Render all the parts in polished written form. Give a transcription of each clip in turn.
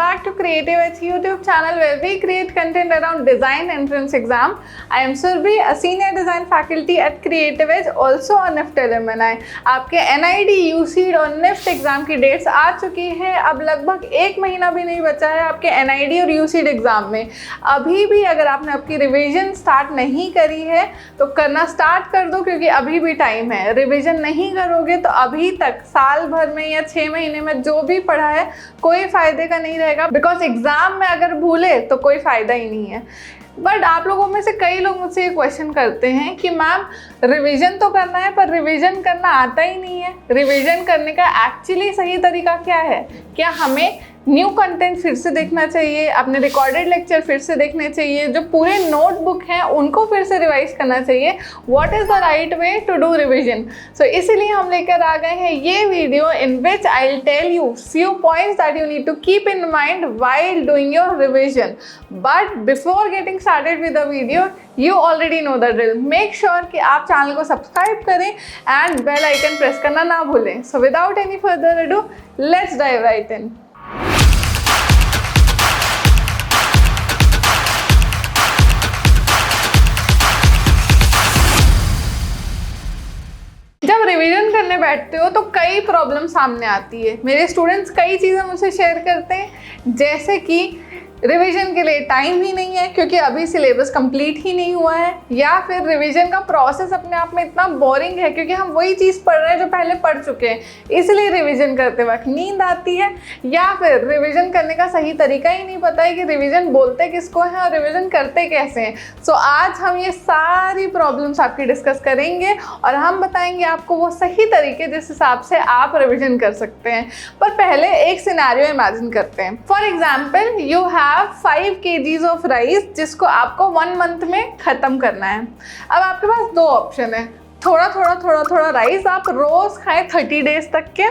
back to Creative Edge YouTube channel where we create content around design entrance exam. I am Surbhi, a senior design faculty at Creative Edge, also a NIFT alumni. आपके NID, UCED और NIFT exam की dates आ चुकी है। अब लगभग एक महीना भी नहीं बचा है आपके NID और UCED एग्जाम में। अभी भी अगर आपने आपकी रिवीजन स्टार्ट नहीं करी है तो करना स्टार्ट कर दो, क्योंकि अभी भी टाइम है। रिवीजन नहीं करोगे तो अभी तक साल भर में या 6 महीने में जो भी पढ़ा है कोई फायदे का नहीं रहेगा, बिकॉज एग्जाम में अगर भूले तो कोई फायदा ही नहीं है। बट आप लोगों में से कई लोग मुझसे ये क्वेश्चन करते हैं कि मैम रिवीजन तो करना है पर रिवीजन करना आता ही नहीं है। रिवीजन करने का एक्चुअली सही तरीका क्या है? क्या हमें न्यू कंटेंट फिर से देखना चाहिए, अपने रिकॉर्डेड लेक्चर फिर से देखने चाहिए, जो पूरे नोटबुक हैं उनको फिर से रिवाइज करना चाहिए? What is the right way to do revision? So इसीलिए हम लेकर आ गए हैं ये video in which I will tell you few points that you need to keep in mind while doing your revision. But before getting started with the video, you already know the drill. Make sure कि आप channel को subscribe करें and bell icon press करना ना भूलें। So without any further ado, let's dive right in. जब revision करने बैठते हो तो कई प्रॉब्लम सामने आती है। मेरे स्टूडेंट्स कई चीज़ें मुझसे शेयर करते हैं, जैसे कि रिवीजन के लिए टाइम ही नहीं है क्योंकि अभी सिलेबस कंप्लीट ही नहीं हुआ है, या फिर रिवीजन का प्रोसेस अपने आप में इतना बोरिंग है क्योंकि हम वही चीज़ पढ़ रहे हैं जो पहले पढ़ चुके हैं, इसलिए रिवीजन करते वक्त नींद आती है, या फिर रिवीजन करने का सही तरीका ही नहीं पता है कि रिवीजन बोलते किसको है और रिवीजन करते कैसे हैं। सो आज हम ये सारी प्रॉब्लम्स आपकी डिस्कस करेंगे और हम बताएंगे आपको वो सही तरीके जिस हिसाब से आप रिवीजन कर सकते हैं। पर पहले एक सिनेरियो इमेजिन करते हैं। For example, you have 5 kgs of rice जिसको आपको 1 मंथ में खत्म करना है। अब आपके पास 2 ऑप्शन है, थोड़ा राइस आप रोज खाएं 30 डेज तक के,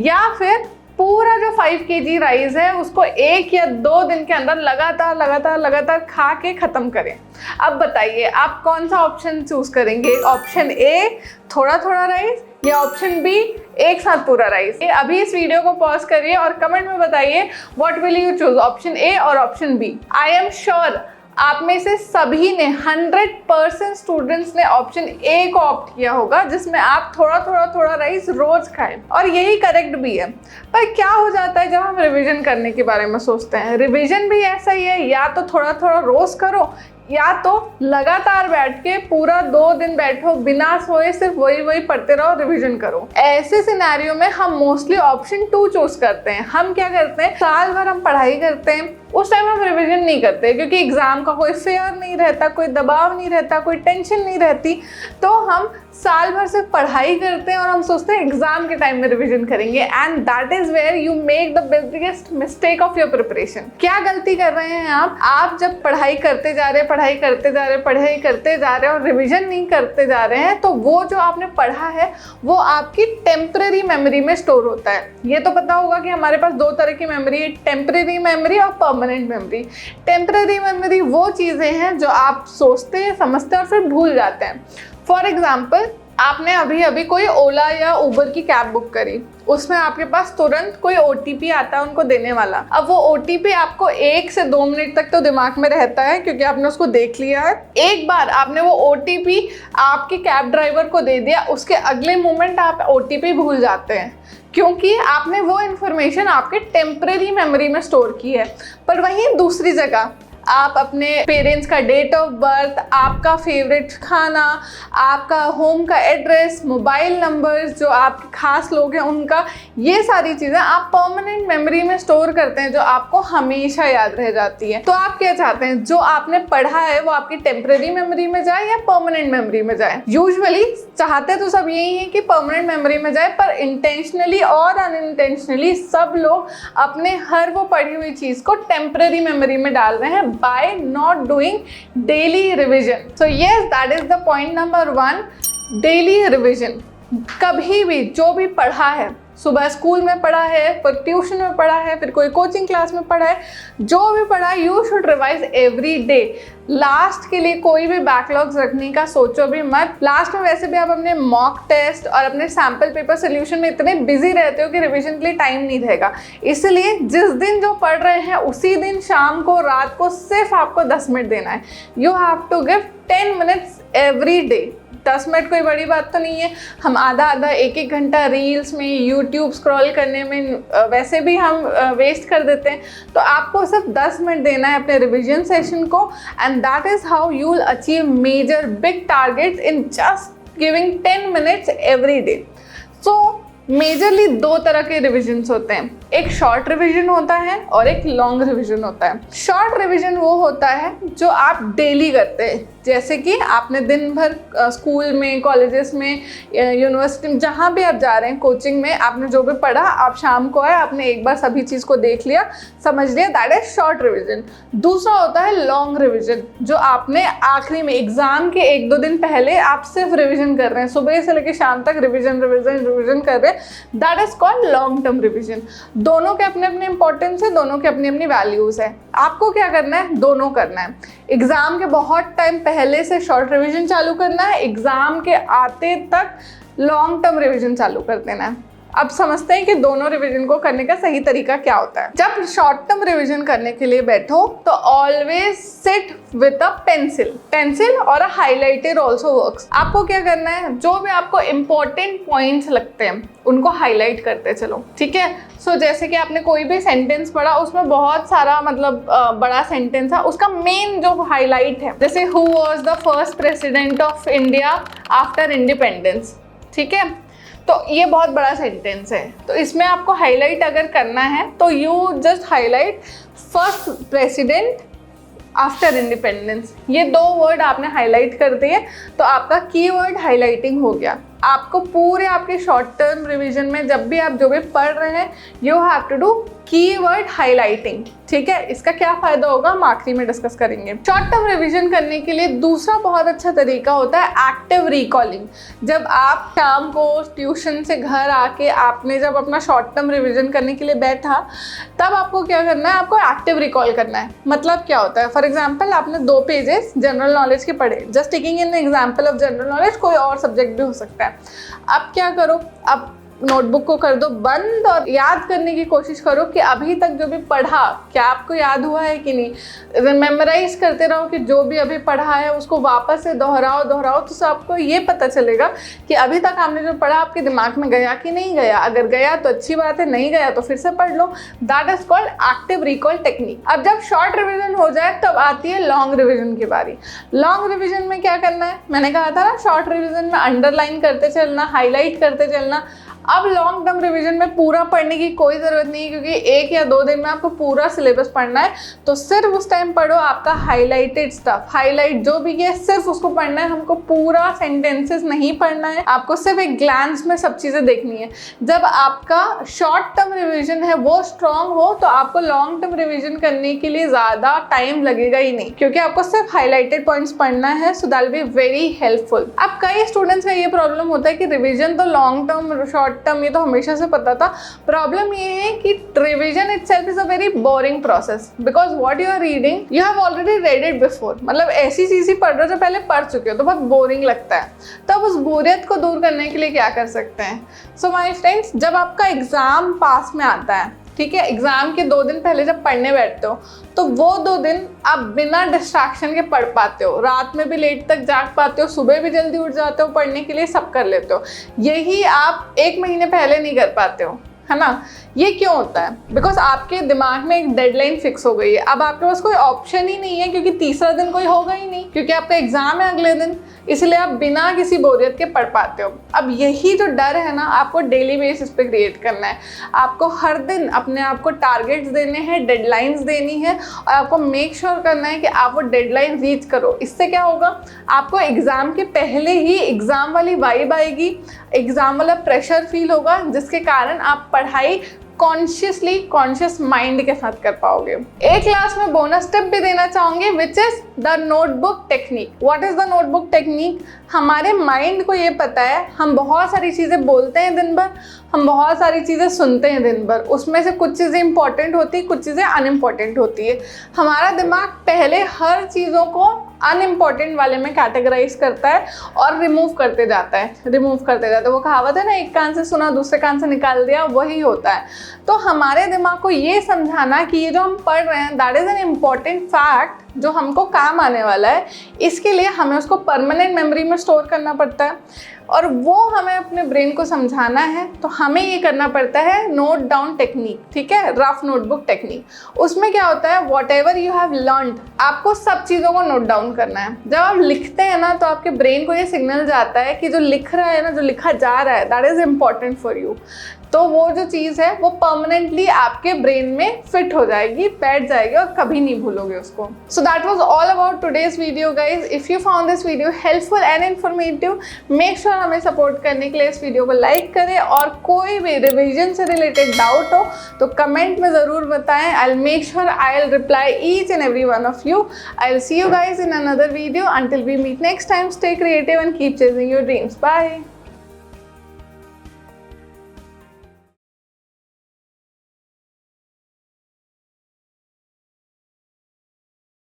या फिर पूरा जो 5 kg राइस है उसको 1 या 2 दिन के अंदर लगातार खा के खत्म करें। अब बताइए आप कौन सा ऑप्शन चूज करेंगे? ऑप्शन ए थोड़ा राइस, या ऑप्शन बी एक साथ पूरा राइस? अभी इस वीडियो को पॉज करिए और कमेंट में बताइए what will you choose, option A और option B. I am sure आप में से सभी ने 100% स्टूडेंट्स ने ऑप्शन ए को ऑप्ट किया होगा, जिसमें आप थोड़ा राइस रोज खाएं, और यही करेक्ट भी है। पर क्या हो जाता है जब हम रिवीजन करने के बारे में सोचते हैं? रिवीजन भी ऐसा ही है, या तो थोड़ा रोज करो, या तो लगातार बैठ के पूरा 2 दिन बैठो बिना सोए, सिर्फ वही पढ़ते रहो, रिवीजन करो। ऐसे सिनेरियो में हम मोस्टली ऑप्शन 2 चूज करते हैं। हम क्या करते हैं, साल भर हम पढ़ाई करते हैं, उस टाइम हम रिवीजन नहीं करते क्योंकि एग्जाम का कोई फेयर नहीं रहता, कोई दबाव नहीं रहता, कोई टेंशन नहीं रहती, तो हम साल भर से पढ़ाई करते हैं और हम सोचते हैं एग्जाम के टाइम में रिवीजन करेंगे, and that is where you make the biggest mistake of your preparation. क्या गलती कर रहे हैं आप जब पढ़ाई करते जा रहे हैं और रिवीजन नहीं करते जा रहे हैं, तो वो जो आपने पढ़ा है वो आपकी टेम्पररी मेमोरी में स्टोर होता है। ये तो पता होगा कि हमारे पास 2 तरह की मेमोरी है, टेम्पररी मेमोरी और परमानेंट मेमोरी। टेम्पररी मेमोरी वो चीज़ें हैं जो आप सोचते हैं, समझते हैं और फिर भूल जाते हैं। फॉर एग्जाम्पल, आपने अभी कोई ओला या उबर की कैब बुक करी, उसमें आपके पास तुरंत कोई OTP आता है उनको देने वाला। अब वो OTP आपको 1 से 2 मिनट तक तो दिमाग में रहता है क्योंकि आपने उसको देख लिया है। एक बार आपने वो OTP आपके कैब ड्राइवर को दे दिया, उसके अगले मोमेंट आप OTP भूल जाते हैं क्योंकि आपने वो इन्फॉर्मेशन आपके टेम्पररी मेमोरी में स्टोर की है। पर वहीं दूसरी जगह आप अपने पेरेंट्स का डेट ऑफ बर्थ, आपका फेवरेट खाना, आपका होम का एड्रेस, मोबाइल नंबर्स, जो आपके खास लोग हैं उनका, ये सारी चीज़ें आप परमानेंट मेमोरी में स्टोर करते हैं जो आपको हमेशा याद रह जाती है। तो आप क्या चाहते हैं, जो आपने पढ़ा है वो आपकी टेम्पररी मेमोरी में जाए या परमानेंट मेमोरी में जाए? यूजुअली चाहते तो सब यही है कि परमानेंट मेमोरी में जाए, पर इंटेंशनली और अनइंटेंशनली सब लोग अपने हर वो पढ़ी हुई चीज़ को टेम्पररी मेमोरी में डाल रहे हैं by not doing daily revision. So yes, that is the point number 1, daily revision। कभी भी जो भी पढ़ा है सुबह स्कूल में पढ़ा है, फिर ट्यूशन में पढ़ा है, फिर कोई कोचिंग क्लास में पढ़ा है, जो भी पढ़ा है you should revise every day. Last के लिए कोई भी बैकलॉग्स रखने का सोचो भी मत। लास्ट में वैसे भी आप अपने मॉक टेस्ट और अपने सैम्पल पेपर सोल्यूशन में इतने बिजी रहते हो कि रिवीजन के लिए टाइम नहीं रहेगा। इसलिए जिस दिन जो पढ़ रहे हैं उसी दिन शाम को, रात को सिर्फ आपको 10 मिनट देना है। You have to give 10 minutes every day. 10 minute कोई बड़ी बात तो नहीं है। हम आधा आधा एक एक घंटा रील्स में, यूट्यूब स्क्रॉल करने में वैसे भी हम वेस्ट कर देते हैं। तो आपको सिर्फ 10 मिनट देना है अपने रिवीजन सेशन को, and that is how you will achieve major big targets in just giving 10 minutes every day. So majorly 2 तरह के रिविजन्स होते हैं, एक शॉर्ट रिवीजन होता है और एक लॉन्ग रिवीजन होता है। शॉर्ट रिवीजन वो होता है जो आप डेली करते हैं, जैसे कि आपने दिन भर स्कूल में, कॉलेजेस में, यूनिवर्सिटी में, जहाँ भी आप जा रहे हैं, कोचिंग में आपने जो भी पढ़ा, आप शाम को आए, आपने एक बार सभी चीज़ को देख लिया, समझ लिया, दैट इज शॉर्ट रिवीजन। दूसरा होता है लॉन्ग रिवीजन, जो आपने आखिरी में एग्जाम के 1-2 दिन पहले आप सिर्फ रिवीजन कर रहे हैं, सुबह से लेकर शाम तक रिवीजन रिवीजन रिवीजन कर रहे हैं, that is called long term revision. दोनों के अपने अपने इंपॉर्टेंस है, दोनों के अपनी अपनी वैल्यूज है। आपको क्या करना है? दोनों करना है। एग्जाम के बहुत टाइम पहले से शॉर्ट रिवीजन चालू करना है, एग्जाम के आते तक लॉन्ग टर्म रिवीजन चालू कर देना है। अब समझते हैं कि दोनों रिवीजन को करने का सही तरीका क्या होता है। जब शॉर्ट टर्म रिवीजन करने के लिए बैठो तो always sit with a pencil और अ हाइलाइटर ऑल्सो वर्क्स। आपको क्या करना है? जो भी आपको इंपॉर्टेंट पॉइंट्स लगते हैं उनको हाईलाइट करते चलो, ठीक है। सो जैसे कि आपने कोई भी सेंटेंस पढ़ा, उसमें बहुत सारा मतलब बड़ा सेंटेंस है, उसका मेन जो हाईलाइट है, जैसे who was the first president of India after independence, ठीक है। तो ये बहुत बड़ा सेंटेंस है, तो इसमें आपको हाईलाइट अगर करना है तो you just highlight first president after independence. ये 2 वर्ड आपने हाईलाइट कर दिए तो आपका कीवर्ड हाईलाइटिंग हो गया। आपको पूरे आपके शॉर्ट टर्म रिवीजन में जब भी आप जो भी पढ़ रहे हैं, you have to do keyword highlighting, ठीक है। इसका क्या फ़ायदा होगा हम आखिरी में डिस्कस करेंगे। शॉर्ट टर्म रिवीजन करने के लिए दूसरा बहुत अच्छा तरीका होता है एक्टिव रिकॉलिंग। जब आप शाम को ट्यूशन से घर आके आपने जब अपना शॉर्ट टर्म रिवीजन करने के लिए बैठा, तब आपको क्या करना है? आपको एक्टिव रिकॉल करना है। मतलब क्या होता है? फॉर एग्जाम्पल आपने 2 पेजेस जनरल नॉलेज के पढ़े, just taking an example of general knowledge, कोई और सब्जेक्ट भी हो सकता है। अब क्या करो, अब नोटबुक को कर दो बंद और याद करने की कोशिश करो कि अभी तक जो भी पढ़ा क्या आपको याद हुआ है कि नहीं। मेमोराइज करते रहो कि जो भी अभी पढ़ा है उसको वापस से दोहराओ तो आपको ये पता चलेगा कि अभी तक आपने जो पढ़ा आपके दिमाग में गया कि नहीं गया। अगर गया तो अच्छी बात है, नहीं गया तो फिर से पढ़ लो। That is called active recall technique. अब जब शॉर्ट रिविजन हो जाए तब आती है लॉन्ग रिविजन की बारी। लॉन्ग रिविजन में क्या करना है? मैंने कहा था ना, शॉर्ट रिविजन में अंडरलाइन करते चलना, हाईलाइट करते चलना। अब लॉन्ग टर्म रिवीजन में पूरा पढ़ने की कोई ज़रूरत नहीं है, क्योंकि 1 या 2 दिन में आपको पूरा सिलेबस पढ़ना है। तो सिर्फ उस टाइम पढ़ो आपका हाईलाइटेड स्टफ, हाईलाइट जो भी है सिर्फ उसको पढ़ना है। हमको पूरा सेंटेंसेस नहीं पढ़ना है, आपको सिर्फ एक ग्लांस में सब चीज़ें देखनी है। जब आपका शॉर्ट टर्म रिवीजन है वो स्ट्रॉन्ग हो तो आपको लॉन्ग टर्म रिवीजन करने के लिए ज़्यादा टाइम लगेगा ही नहीं, क्योंकि आपको सिर्फ हाईलाइटेड पॉइंट्स पढ़ना है। So that will be very helpful. अब कई स्टूडेंट्स का ये प्रॉब्लम होता है कि रिविजन तो लॉन्ग टर्म, शॉर्ट टर्म, ये तो हमेशा से पता था। प्रॉब्लम ये है कि revision itself is a very boring process, because what you are reading you have already read it before. मतलब ऐसी चीज़ ही पढ़ रहे हो जो पहले पढ़ चुके हो, तो बहुत बोरिंग लगता है। तो अब उस बोरियत को दूर करने के लिए क्या कर सकते हैं? सो माय फ्रेंड्स, जब आपका एग्जाम पास में आता है, ठीक है, एग्जाम के 2 दिन पहले जब पढ़ने बैठते हो तो वो 2 दिन आप बिना डिस्ट्रैक्शन के पढ़ पाते हो, रात में भी लेट तक जाग पाते हो, सुबह भी जल्दी उठ जाते हो पढ़ने के लिए, सब कर लेते हो। यही आप 1 महीने पहले नहीं कर पाते हो, है ना। ये क्यों होता है? बिकॉज आपके दिमाग में एक डेडलाइन फिक्स हो गई है। अब आपके पास कोई ऑप्शन ही नहीं है, क्योंकि तीसरा दिन कोई होगा ही नहीं, क्योंकि आपका एग्जाम है अगले दिन, इसलिए आप बिना किसी बोरियत के पढ़ पाते हो। अब यही जो डर है ना, आपको डेली बेसिस पे क्रिएट करना है। आपको हर दिन अपने आप को टारगेट्स देने हैं, डेडलाइंस देनी है, और आपको मेक श्योर करना है कि आप वो डेडलाइन रीच करो। इससे क्या होगा? आपको एग्जाम के पहले ही एग्जाम वाली वाइब आएगी, एग्जाम वाला प्रेशर फील होगा, जिसके कारण आप पढ़ाई कॉन्शियस माइंड के साथ कर पाओगे। एक क्लास में बोनस टिप भी देना चाहूंगी, which is the notebook technique. What is the notebook technique? हमारे माइंड को ये पता है, हम बहुत सारी चीज़ें बोलते हैं दिन भर, हम बहुत सारी चीज़ें सुनते हैं दिन भर, उसमें से कुछ चीज़ें इंपॉर्टेंट होती है, कुछ चीज़ें अनइम्पॉर्टेंट होती है। हमारा दिमाग पहले हर चीज़ों को अनइम्पॉर्टेंट वाले में कैटेगराइज करता है और रिमूव करते जाता है। वो कहावत है ना, एक कान से सुना दूसरे कान से निकाल दिया, वही होता है। तो हमारे दिमाग को ये समझाना कि ये जो हम पढ़ रहे हैं that is an important fact जो हमको काम आने वाला है, इसके लिए हमें उसको परमानेंट मेमोरी में स्टोर करना पड़ता है और वो हमें अपने ब्रेन को समझाना है। तो हमें ये करना पड़ता है नोट डाउन टेक्निक, ठीक है, रफ नोटबुक टेक्निक। उसमें क्या होता है, what ever you have learned, आपको सब चीज़ों को नोट डाउन करना है। जब आप लिखते हैं ना तो आपके ब्रेन को ये सिग्नल जाता है कि जो लिख रहा है ना, जो लिखा जा रहा है, that is important for you. तो वो जो चीज़ है वो परमानेंटली आपके ब्रेन में फिट हो जाएगी, बैठ जाएगी और कभी नहीं भूलोगे उसको। So that was all about today's video guys. If you found this video helpful and informative, make sure हमें सपोर्ट करने के लिए इस वीडियो को लाइक करें और कोई भी रिवीजन से रिलेटेड डाउट हो तो कमेंट में ज़रूर बताएं। I will make sure I will reply each and every one of you. I will see you guys in another video. Until we meet next time, stay creative and keep chasing your dreams. Bye.